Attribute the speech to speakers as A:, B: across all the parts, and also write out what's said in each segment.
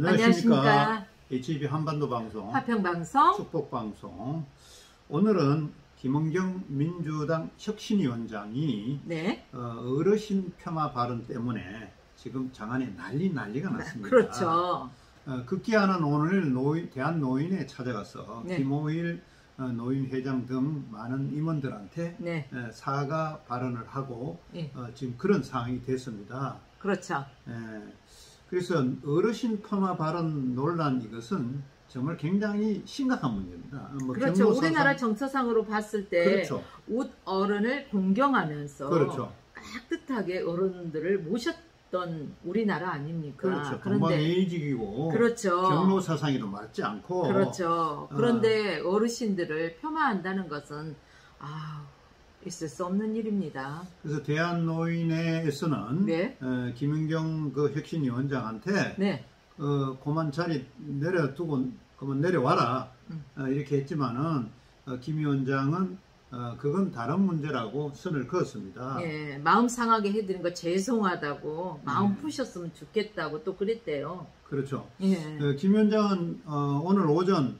A: 안녕하십니까. HB 한반도 방송,
B: 화평방송,
A: 축복방송. 오늘은 김은경 민주당 혁신위원장이
B: 네.
A: 어르신 폄하 발언 때문에 지금 장안에 난리가 났습니다.
B: 그렇죠.
A: 급기야는 오늘 대한노인에 찾아가서
B: 네.
A: 김호일 노인회장 등 많은 임원들한테
B: 네.
A: 사과 발언을 하고
B: 네.
A: 지금 그런 상황이 됐습니다.
B: 그렇죠.
A: 그래서 어르신 폄하 발언 논란, 이것은 정말 굉장히 심각한 문제입니다.
B: 그렇죠. 우리나라 정서상으로 봤을 때
A: 그렇죠.
B: 웃 어른을 공경하면서
A: 그렇죠.
B: 깍듯하게 어른들을 모셨던 우리나라 아닙니까?
A: 그렇죠.
B: 그런데
A: 동방예의직이고
B: 그렇죠.
A: 경로 사상에도 맞지 않고
B: 그렇죠. 그런데 어르신들을 폄하한다는 것은 있을 수 없는 일입니다.
A: 그래서 대한노인회에서는
B: 네.
A: 김은경 그 혁신위원장한테
B: 네.
A: 그만 자리 내려두고 그만 내려와라 이렇게 했지만은 김 위원장은 그건 다른 문제라고 선을 그었습니다.
B: 예, 마음 상하게 해드린 거 죄송하다고, 마음 푸셨으면 좋겠다고 또 그랬대요.
A: 그렇죠.
B: 예.
A: 김 위원장은 오늘 오전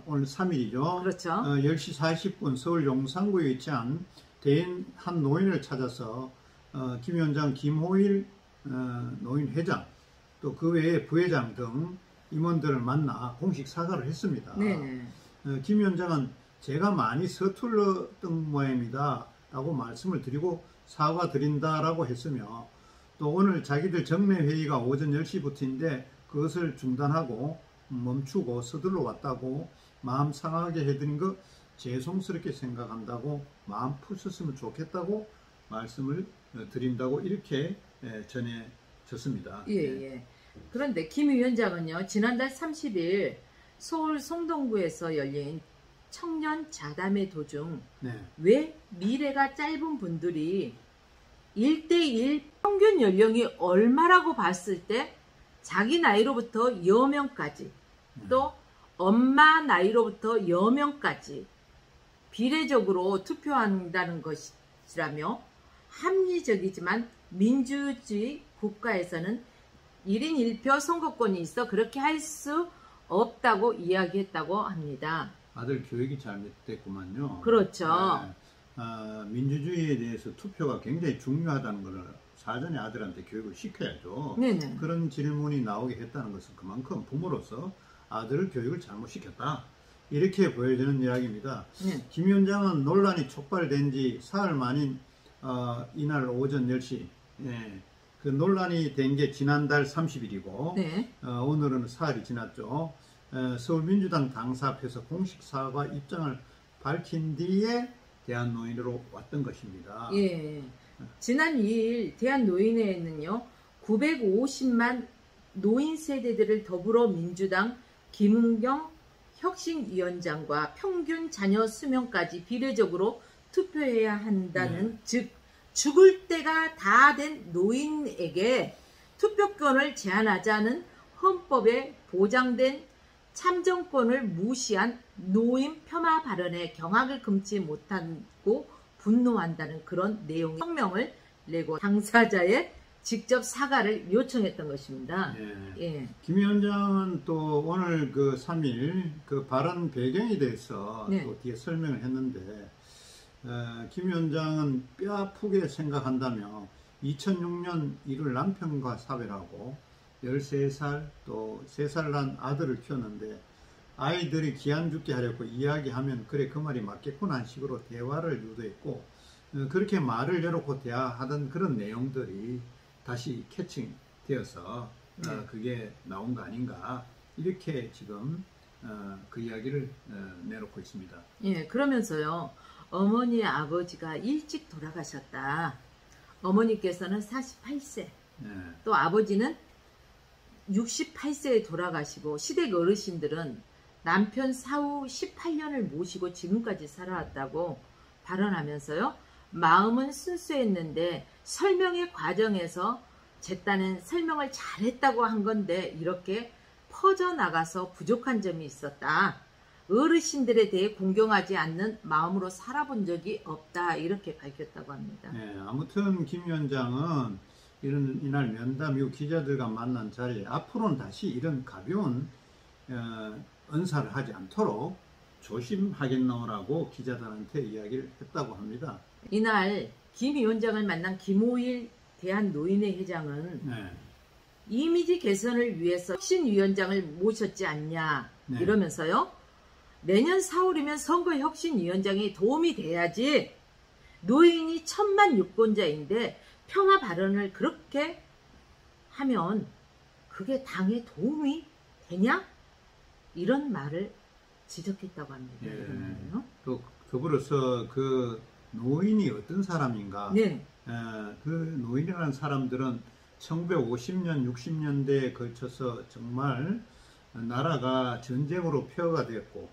A: 오늘 3일이죠.
B: 그렇죠.
A: 10시 40분 서울 용산구에 위치한 대인 한 노인을 찾아서 김 위원장, 김호일 노인회장, 또 그 외에 부회장 등 임원들을 만나 공식 사과를 했습니다.
B: 네.
A: 김 위원장은 제가 많이 서툴렀던 모양입니다 라고 말씀을 드리고 사과드린다라고 했으며, 또 오늘 자기들 정례회의가 오전 10시부터인데 그것을 중단하고 멈추고 서둘러 왔다고 마음 상하게 해드린 거 죄송스럽게 생각한다고 마음 푸셨으면 좋겠다고 말씀을 드린다고 이렇게 전해졌습니다.
B: 예. 그런데 김 위원장은요, 지난달 30일 서울 송동구에서 열린 청년 자담회 도중 왜 미래가 짧은 분들이 1대1 평균 연령이 얼마라고 봤을 때 자기 나이로부터 여명까지 또 엄마 나이로부터 여명까지 비례적으로 투표한다는 것이라며, 합리적이지만 민주주의 국가에서는 1인 1표 선거권이 있어 그렇게 할 수 없다고 이야기했다고 합니다.
A: 아들 교육이 잘못됐구만요.
B: 그렇죠.
A: 민주주의에 대해서 투표가 굉장히 중요하다는 것을 사전에 아들한테 교육을 시켜야죠.
B: 네네.
A: 그런 질문이 나오게 했다는 것은 그만큼 부모로서 아들을 교육을 잘못시켰다, 이렇게 보여지는 이야기입니다.
B: 네.
A: 김 위원장은 논란이 촉발된 지 사흘 만인 이날 오전 10시, 그 논란이 된 게 지난달 30일이고
B: 네.
A: 오늘은 사흘이 지났죠. 서울민주당 당사 앞에서 공식 사과 입장을 밝힌 뒤에 대한노인으로 왔던 것입니다.
B: 예. 지난 2일 대한노인회에는요, 950만 노인 세대들을 더불어민주당 김은경 혁신위원장과 평균 자녀 수명까지 비례적으로 투표해야 한다는, 즉 죽을 때가 다 된 노인에게 투표권을 제한하자는 헌법에 보장된 참정권을 무시한 노인 폄하 발언에 경악을 금치 못하고 분노한다는 그런 내용의 성명을 내고 당사자의 직접 사과를 요청했던 것입니다. 예.
A: 김 위원장은 또 오늘 그 3일 그 발언 배경에 대해서 또 뒤에 설명을 했는데, 김 위원장은 뼈 아프게 생각한다며 2006년 이를 남편과 사별하고 13살 또 3살 난 아들을 키웠는데, 아이들이 기한 죽게 하려고 이야기하면 그래 그 말이 맞겠구나 하는 식으로 대화를 유도했고, 그렇게 말을 열어놓고 대화하던 그런 내용들이 다시 캐칭되어서 그게 나온 거 아닌가, 이렇게 지금 그 이야기를 내놓고 있습니다.
B: 예, 그러면서요, 어머니의 아버지가 일찍 돌아가셨다. 어머니께서는 48세, 또 아버지는 68세에 돌아가시고 시댁 어르신들은 남편 사후 18년을 모시고 지금까지 살아왔다고 발언하면서요, 마음은 순수했는데 설명의 과정에서 제 딴엔 설명을 잘했다고 한 건데 이렇게 퍼져나가서 부족한 점이 있었다. 어르신들에 대해 공경하지 않는 마음으로 살아본 적이 없다, 이렇게 밝혔다고 합니다.
A: 아무튼 김 위원장은 이날 면담 이후 기자들과 만난 자리에 앞으로는 다시 이런 가벼운 언사를 하지 않도록 조심하겠노라고 기자들한테 이야기를 했다고 합니다.
B: 이날 김 위원장을 만난 김호일 대한노인회 회장은
A: 네.
B: 이미지 개선을 위해서 혁신 위원장을 모셨지 않냐 이러면서요. 내년 4월이면 선거 혁신 위원장이 도움이 돼야지. 노인이 1000만 유권자인데 평화 발언을 그렇게 하면 그게 당에 도움이 되냐? 이런 말을 지적했다고 합니다.
A: 예. 또 더불어서 그 노인이 어떤 사람인가?
B: 네.
A: 그 노인이라는 사람들은 1950년, 60년대에 걸쳐서 정말 나라가 전쟁으로 폐허가 됐고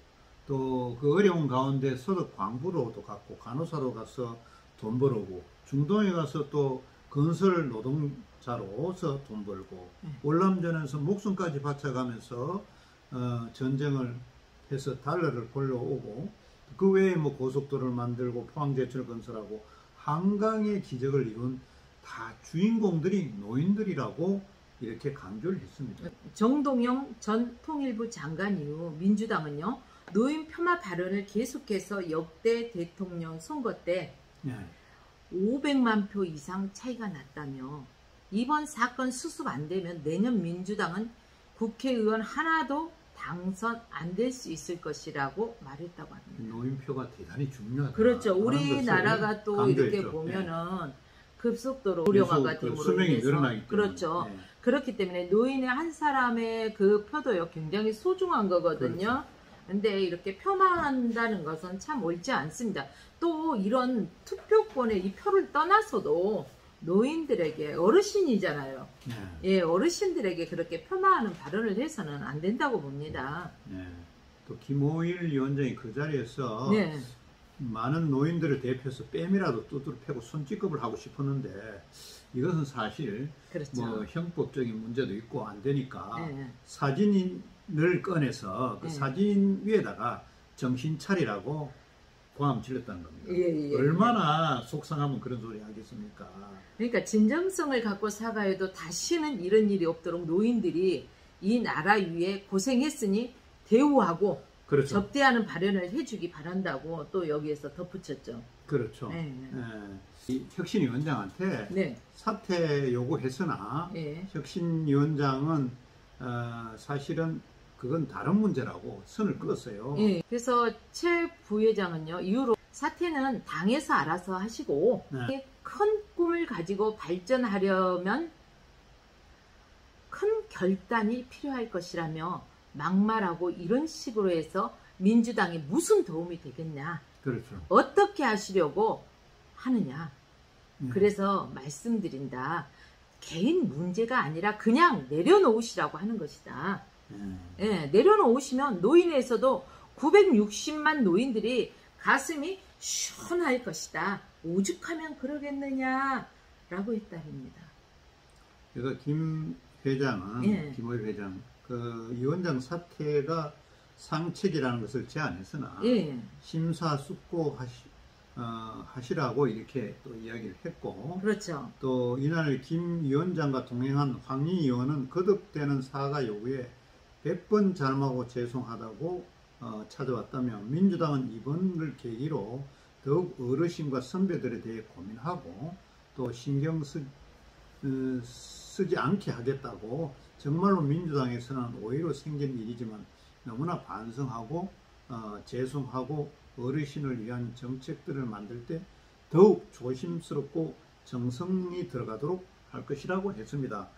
A: 또 그 어려운 가운데 소득 광부로도 갔고 간호사로 가서 돈 벌고 중동에 가서 또 건설 노동자로서 돈 벌고 월남전에서 목숨까지 바쳐가면서 전쟁을 해서 달러를 벌러오고 그 외에 뭐 고속도로를 만들고 포항제철 건설하고 한강의 기적을 이룬 다 주인공들이 노인들이라고 이렇게 강조를 했습니다.
B: 정동영 전 통일부 장관 이후 민주당은요. 노인 폄하 발언을 계속해서 역대 대통령 선거 때 500만 표 이상 차이가 났다며 이번 사건 수습 안 되면 내년 민주당은 국회의원 하나도 당선 안 될 수 있을 것이라고 말했다고 합니다.
A: 노인표가 대단히 중요하다.
B: 그렇죠. 우리나라가 또
A: 강조했죠.
B: 이렇게 보면은 급속도로 고령화가 됨으로
A: 수명이
B: 인해서
A: 늘어나기 때문에.
B: 그렇죠. 그렇기 때문에 노인의 한 사람의 그 표도요 굉장히 소중한 거거든요.
A: 그렇죠.
B: 근데 이렇게 폄하한다는 것은 참 옳지 않습니다. 또 이런 투표권의 이 표를 떠나서도 노인들에게 어르신이잖아요. 예, 어르신들에게 그렇게 폄하하는 발언을 해서는 안 된다고 봅니다.
A: 또 김호일 위원장이 그 자리에서
B: 네.
A: 많은 노인들을 대표해서 뺨이라도 두드려 패고 손찌검을 하고 싶었는데 이것은 사실
B: 그렇죠.
A: 뭐 형법적인 문제도 있고 안 되니까
B: 네.
A: 사진을 꺼내서 그
B: 네.
A: 사진 위에다가 정신 차리라고 고함 질렀다는 겁니다.
B: 예.
A: 얼마나 속상하면 그런 소리 하겠습니까?
B: 그러니까 진정성을 갖고 사과해도 다시는 이런 일이 없도록 노인들이 이 나라 위에 고생했으니 대우하고
A: 그렇죠.
B: 접대하는 발언을 해주기 바란다고 또 여기에서 덧붙였죠.
A: 그렇죠.
B: 네.
A: 이 혁신위원장한테
B: 네.
A: 사퇴 요구했으나
B: 네.
A: 혁신위원장은 사실은 그건 다른 문제라고 선을 그었어요.
B: 네. 그래서 최 부회장은요 이후로 사퇴는 당에서 알아서 하시고 큰 꿈을 가지고 발전하려면 큰 결단이 필요할 것이라며 막말하고 이런 식으로 해서 민주당에 무슨 도움이 되겠냐.
A: 그렇죠.
B: 어떻게 하시려고 하느냐. 그래서 말씀드린다. 개인 문제가 아니라 그냥 내려놓으시라고 하는 것이다. 예, 내려놓으시면 노인에서도 960만 노인들이 가슴이 시원할 것이다. 오죽하면 그러겠느냐라고 했답니다.
A: 그래서 김 회장은 김호일 회장 그 위원장 사퇴가 상책이라는 것을 제안했으나 심사숙고하시라고 이렇게 또 이야기를 했고
B: 그렇죠.
A: 또 이날 김 위원장과 동행한 황희 의원은 거듭되는 사과 요구에 100번 잘못하고 죄송하다고 찾아왔다며 민주당은 이번을 계기로 더욱 어르신과 선배들에 대해 고민하고 또 신경 쓰지 않게 하겠다고 정말로 민주당에서는 오해로 생긴 일이지만 너무나 반성하고 죄송하고 어르신을 위한 정책들을 만들 때 더욱 조심스럽고 정성이 들어가도록 할 것이라고 했습니다.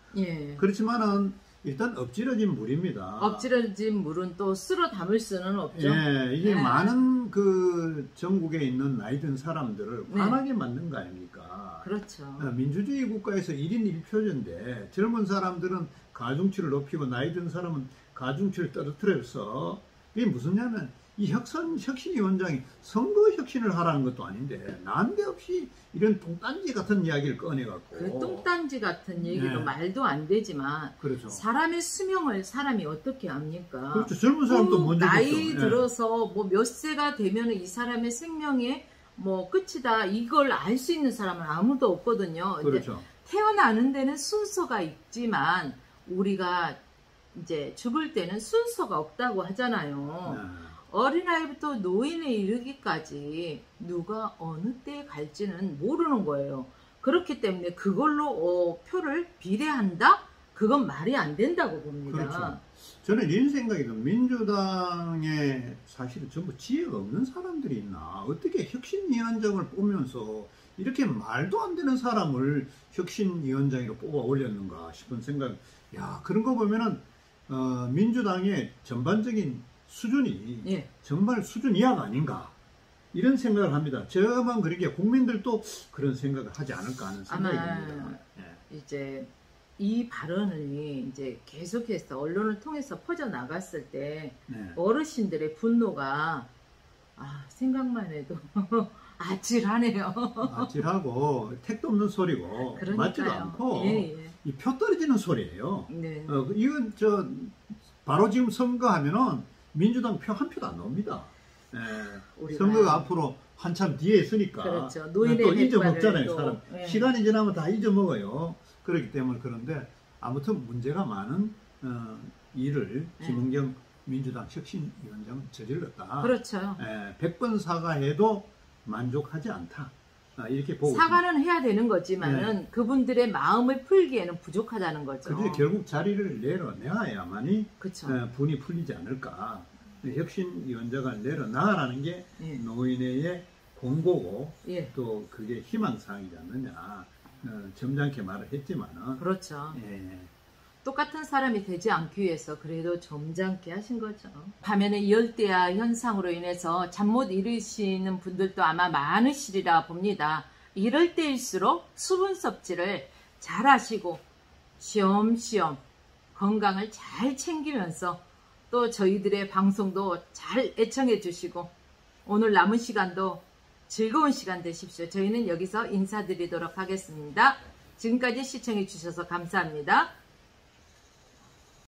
A: 그렇지만은 일단 엎질러진 물입니다.
B: 엎질러진 물은 또 쓸어 담을 수는 없죠.
A: 이게 많은 그 전국에 있는 나이 든 사람들을 화나게 만든 거 아닙니까?
B: 그렇죠.
A: 민주주의 국가에서 1인 1표제인데 젊은 사람들은 가중치를 높이고 나이 든 사람은 가중치를 떨어뜨려서 이게 무슨냐면 이 혁신위원장이 선거 혁신을 하라는 것도 아닌데 난데없이 이런 똥딴지 같은 이야기를 꺼내갖고
B: 그 똥딴지 같은 얘기로 말도 안 되지만
A: 그렇죠.
B: 사람의 수명을 사람이 어떻게 압니까?
A: 그렇죠. 젊은 사람도 먼저
B: 나이 들어서 뭐 몇 세가 되면 이 사람의 생명의 뭐 끝이다 이걸 알 수 있는 사람은 아무도 없거든요.
A: 그렇죠.
B: 태어나는 데는 순서가 있지만 우리가 이제 죽을 때는 순서가 없다고 하잖아요. 어린아이부터 노인에 이르기까지 누가 어느 때에 갈지는 모르는 거예요. 그렇기 때문에 그걸로 표를 비례한다? 그건 말이 안 된다고 봅니다.
A: 그렇죠. 저는 이런 생각이 듭니다. 민주당에 사실은 전부 지혜가 없는 사람들이 있나. 어떻게 혁신위원장을 뽑으면서 이렇게 말도 안 되는 사람을 혁신위원장으로 뽑아 올렸는가 싶은 생각. 야, 그런 거 보면은 민주당의 전반적인 수준이
B: 예.
A: 정말 수준 이하가 아닌가 이런 생각을 합니다. 저만 그러기에 국민들도 그런 생각을 하지 않을까 하는 생각이 듭니다.
B: 예. 이제 이 발언이 이제 계속해서 언론을 통해서 퍼져 나갔을 때 네. 어르신들의 분노가 생각만 해도 아찔하네요.
A: 아찔하고 택도 없는 소리고 그러니까요. 맞지도 않고 이 표 떨어지는 소리예요.
B: 네.
A: 이건 바로 지금 선거하면은 민주당 표 한 표도 안 나옵니다. 선거가 앞으로 한참 뒤에 있으니까
B: 그렇죠.
A: 또 잊어먹잖아요. 사람.
B: 네.
A: 시간이 지나면 다 잊어먹어요. 그렇기 때문에 그런데 아무튼 문제가 많은 일을 김은경 민주당 혁신위원장은 저질렀다.
B: 그렇죠.
A: 100번 사과해도 만족하지 않다. 이렇게 보고
B: 사과는 있습니다. 해야 되는 거지만은 그분들의 마음을 풀기에는 부족하다는 거죠.
A: 그래서 결국 자리를 내야만이
B: 그렇죠.
A: 분이 풀리지 않을까. 혁신위원장을 내려놔라는 게 노인회의 공고고 또 그게 희망사항이지 않느냐. 점잖게 말을 했지만은
B: 그렇죠. 똑같은 사람이 되지 않기 위해서 그래도 점잖게 하신 거죠. 반면에 열대야 현상으로 인해서 잠 못 이루시는 분들도 아마 많으시리라 봅니다. 이럴 때일수록 수분 섭취를 잘 하시고 쉬엄쉬엄 건강을 잘 챙기면서 또 저희들의 방송도 잘 애청해 주시고 오늘 남은 시간도 즐거운 시간 되십시오. 저희는 여기서 인사드리도록 하겠습니다. 지금까지 시청해 주셔서 감사합니다.